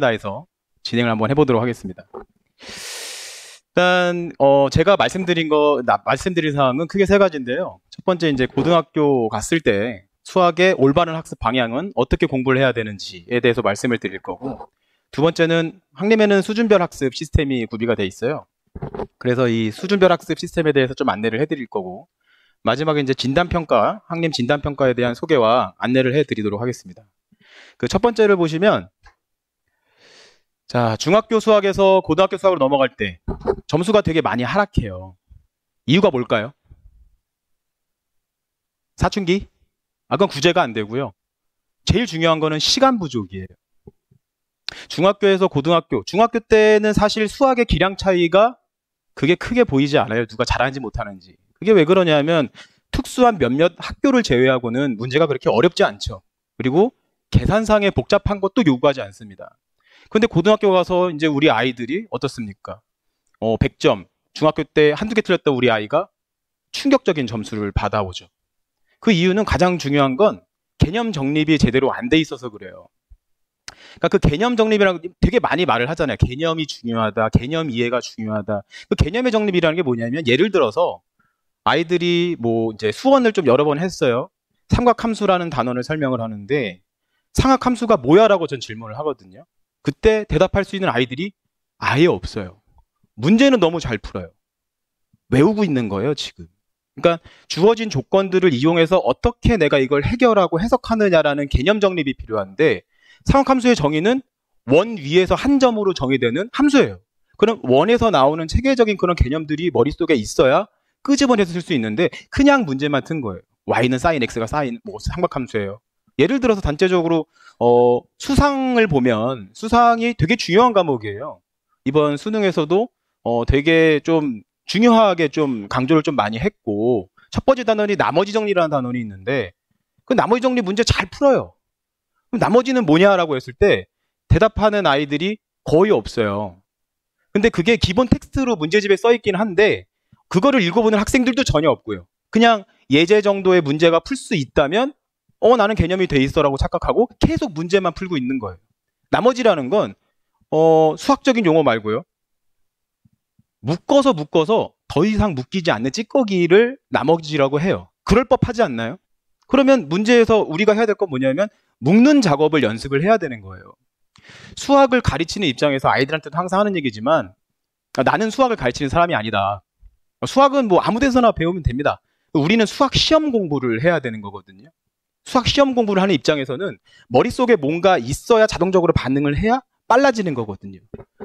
다해서 진행을 한번 해보도록 하겠습니다. 일단 제가 말씀드린 사항은 크게 세 가지인데요. 첫 번째 이제 고등학교 갔을 때 수학의 올바른 학습 방향은 어떻게 공부를 해야 되는지에 대해서 말씀을 드릴 거고, 두 번째는 학림에는 수준별 학습 시스템이 구비가 돼 있어요. 그래서 이 수준별 학습 시스템에 대해서 좀 안내를 해드릴 거고, 마지막에 이제 진단평가, 학림 진단평가에 대한 소개와 안내를 해드리도록 하겠습니다. 그 첫 번째를 보시면, 자, 중학교 수학에서 고등학교 수학으로 넘어갈 때 점수가 되게 많이 하락해요. 이유가 뭘까요? 사춘기? 그건 구제가 안 되고요. 제일 중요한 거는 시간 부족이에요. 중학교에서 중학교 때는 사실 수학의 기량 차이가 그게 크게 보이지 않아요. 누가 잘하는지 못하는지. 그게 왜 그러냐면 특수한 몇몇 학교를 제외하고는 문제가 그렇게 어렵지 않죠. 그리고 계산상의 복잡한 것도 요구하지 않습니다. 근데 고등학교 가서 이제 우리 아이들이 어떻습니까? 100점, 중학교 때 한두 개 틀렸던 우리 아이가 충격적인 점수를 받아오죠. 그 이유는 가장 중요한 건 개념 정립이 제대로 안 돼 있어서 그래요. 그러니까 그 개념 정립이라고 되게 많이 말을 하잖아요. 개념이 중요하다, 개념 이해가 중요하다. 그 개념의 정립이라는 게 뭐냐면, 예를 들어서 아이들이 뭐 이제 수원을 좀 여러 번 했어요. 삼각함수라는 단어를 설명을 하는데, 삼각함수가 뭐야라고 전 질문을 하거든요. 그때 대답할 수 있는 아이들이 아예 없어요. 문제는 너무 잘 풀어요. 외우고 있는 거예요, 지금. 그러니까 주어진 조건들을 이용해서 어떻게 내가 이걸 해결하고 해석하느냐라는 개념 정립이 필요한데, 삼각함수의 정의는 원 위에서 한 점으로 정의되는 함수예요. 그럼 원에서 나오는 체계적인 그런 개념들이 머릿속에 있어야 끄집어내서 쓸 수 있는데, 그냥 문제만 튼 거예요. y는 sin x가 sin 삼각함수예요. 예를 들어서 단체적으로 수상을 보면, 수상이 되게 중요한 과목이에요. 이번 수능에서도 되게 좀 중요하게 좀 강조를 좀 많이 했고, 첫 번째 단원이 나머지 정리라는 단원이 있는데, 그 나머지 정리 문제 잘 풀어요. 그럼 나머지는 뭐냐라고 했을 때 대답하는 아이들이 거의 없어요. 근데 그게 기본 텍스트로 문제집에 써 있긴 한데, 그거를 읽어보는 학생들도 전혀 없고요. 그냥 예제 정도의 문제가 풀 수 있다면 나는 개념이 돼 있어라고 착각하고 계속 문제만 풀고 있는 거예요. 나머지라는 건 수학적인 용어 말고요. 묶어서 더 이상 묶이지 않는 찌꺼기를 나머지라고 해요. 그럴 법하지 않나요? 그러면 문제에서 우리가 해야 될 건 뭐냐면 묶는 작업을 연습을 해야 되는 거예요. 수학을 가르치는 입장에서 아이들한테도 항상 하는 얘기지만, 나는 수학을 가르치는 사람이 아니다. 수학은 뭐 아무 데서나 배우면 됩니다. 우리는 수학 시험 공부를 해야 되는 거거든요. 수학 시험 공부를 하는 입장에서는 머릿속에 뭔가 있어야 자동적으로 반응을 해야 빨라지는 거거든요.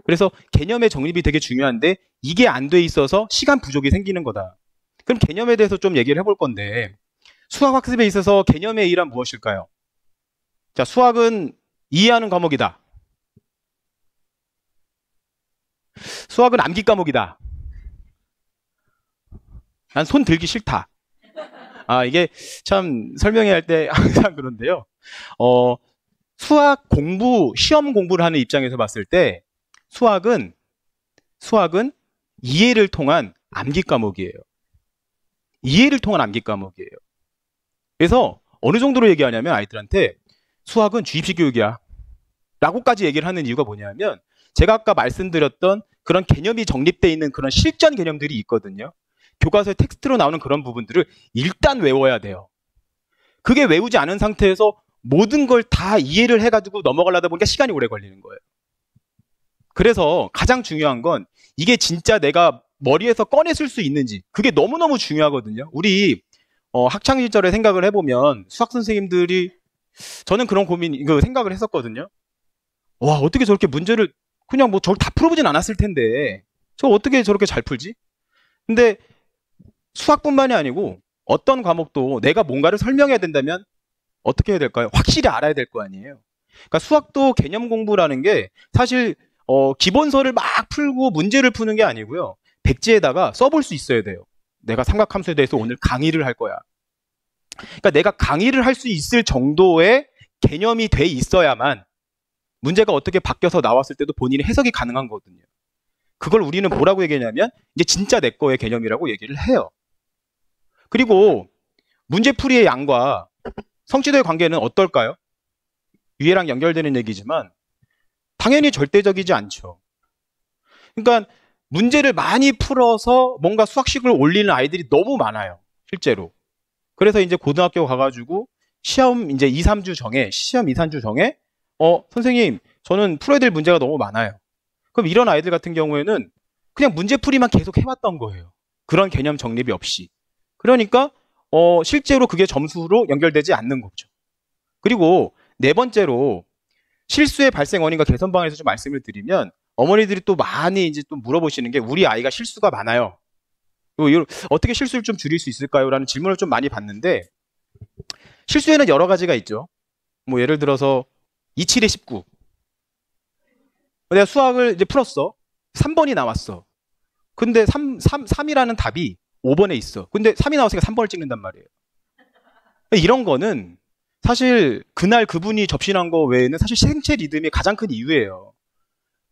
그래서 개념의 정립이 되게 중요한데, 이게 안 돼 있어서 시간 부족이 생기는 거다. 그럼 개념에 대해서 좀 얘기를 해볼 건데, 수학 학습에 있어서 개념의 일은 무엇일까요? 자, 수학은 이해하는 과목이다. 수학은 암기 과목이다. 난 손 들기 싫다. 이게 참 설명해야 할 때 항상 그런데요. 수학 공부, 시험 공부를 하는 입장에서 봤을 때 수학은 이해를 통한 암기 과목이에요. 이해를 통한 암기 과목이에요. 그래서 어느 정도로 얘기하냐면, 아이들한테 수학은 주입식 교육이야 라고까지 얘기를 하는 이유가 뭐냐면, 제가 아까 말씀드렸던 그런 개념이 정립되어 있는 그런 실전 개념들이 있거든요. 교과서의 텍스트로 나오는 그런 부분들을 일단 외워야 돼요. 그게 외우지 않은 상태에서 모든 걸 다 이해를 해가지고 넘어가려다 보니까 시간이 오래 걸리는 거예요. 그래서 가장 중요한 건 이게 진짜 내가 머리에서 꺼내쓸 수 있는지, 그게 너무너무 중요하거든요. 우리 학창 시절에 생각을 해보면 수학 선생님들이, 저는 그런 생각을 했었거든요. 와, 어떻게 저렇게 문제를 그냥 뭐 저를 다 풀어보진 않았을 텐데 저 어떻게 저렇게 잘 풀지? 근데 수학뿐만이 아니고 어떤 과목도 내가 뭔가를 설명해야 된다면 어떻게 해야 될까요? 확실히 알아야 될 거 아니에요. 그러니까 수학도 개념 공부라는 게 사실 기본서를 막 풀고 문제를 푸는 게 아니고요. 백지에다가 써볼 수 있어야 돼요. 내가 삼각함수에 대해서 오늘 강의를 할 거야. 그러니까 내가 강의를 할 수 있을 정도의 개념이 돼 있어야만 문제가 어떻게 바뀌어서 나왔을 때도 본인의 해석이 가능한 거거든요. 그걸 우리는 뭐라고 얘기하냐면 이제 진짜 내 거의 개념이라고 얘기를 해요. 그리고 문제풀이의 양과 성취도의 관계는 어떨까요? 위에랑 연결되는 얘기지만 당연히 절대적이지 않죠. 그러니까 문제를 많이 풀어서 뭔가 수학식을 올리는 아이들이 너무 많아요. 실제로. 그래서 이제 고등학교 가가지고 시험 이제 2, 3주 정해, 시험 2, 3주 정해, 선생님, 저는 풀어야 될 문제가 너무 많아요. 그럼 이런 아이들 같은 경우에는 그냥 문제풀이만 계속 해왔던 거예요. 그런 개념 정립이 없이. 그러니까, 실제로 그게 점수로 연결되지 않는 거죠. 그리고 네 번째로 실수의 발생 원인과 개선 방안에서 좀 말씀을 드리면 어머니들이 또 많이 이제 또 물어보시는 게 우리 아이가 실수가 많아요. 어떻게 실수를 좀 줄일 수 있을까요? 라는 질문을 좀 많이 받는데 실수에는 여러 가지가 있죠. 뭐 예를 들어서 27에 19. 내가 수학을 이제 풀었어. 3번이 나왔어. 근데 3이라는 답이 5번에 있어. 근데 3이 나왔으니까 3번을 찍는단 말이에요. 이런 거는 사실 그날 그분이 접신한 거 외에는 사실 생체 리듬이 가장 큰 이유예요.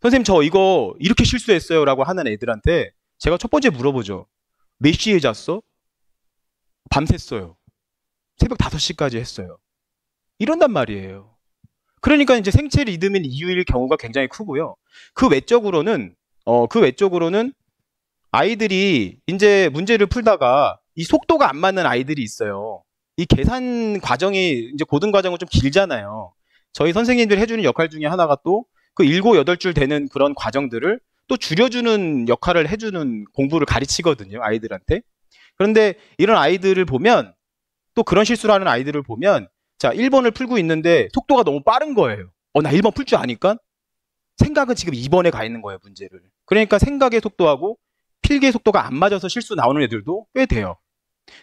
선생님 저 이거 이렇게 실수했어요 라고 하는 애들한테 제가 첫 번째 물어보죠. 몇 시에 잤어? 밤샜어요. 새벽 5시까지 했어요. 이런단 말이에요. 그러니까 이제 생체 리듬인 이유일 경우가 굉장히 크고요. 그 외적으로는 아이들이 이제 문제를 풀다가 이 속도가 안 맞는 아이들이 있어요. 이 계산 과정이 이제 고등 과정은 좀 길잖아요. 저희 선생님들 해주는 역할 중에 하나가 또 그 7, 8줄 되는 그런 과정들을 또 줄여주는 역할을 해주는 공부를 가르치거든요. 아이들한테. 그런데 이런 아이들을 보면 또 그런 실수를 하는 아이들을 보면 자, 1번을 풀고 있는데 속도가 너무 빠른 거예요. 나 1번 풀 줄 아니까? 생각은 지금 2번에 가 있는 거예요, 문제를. 그러니까 생각의 속도하고 필기의 속도가 안 맞아서 실수 나오는 애들도 꽤 돼요.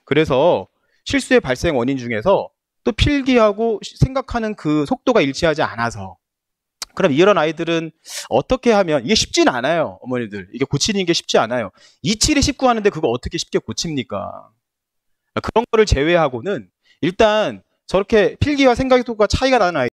그래서 실수의 발생 원인 중에서 또 필기하고 생각하는 그 속도가 일치하지 않아서 그럼 이런 아이들은 어떻게 하면 이게 쉽진 않아요, 어머니들. 이게 고치는 게 쉽지 않아요. 27에 19 하는데 그거 어떻게 쉽게 고칩니까? 그런 거를 제외하고는 일단 저렇게 필기와 생각의 속도가 차이가 나는 아이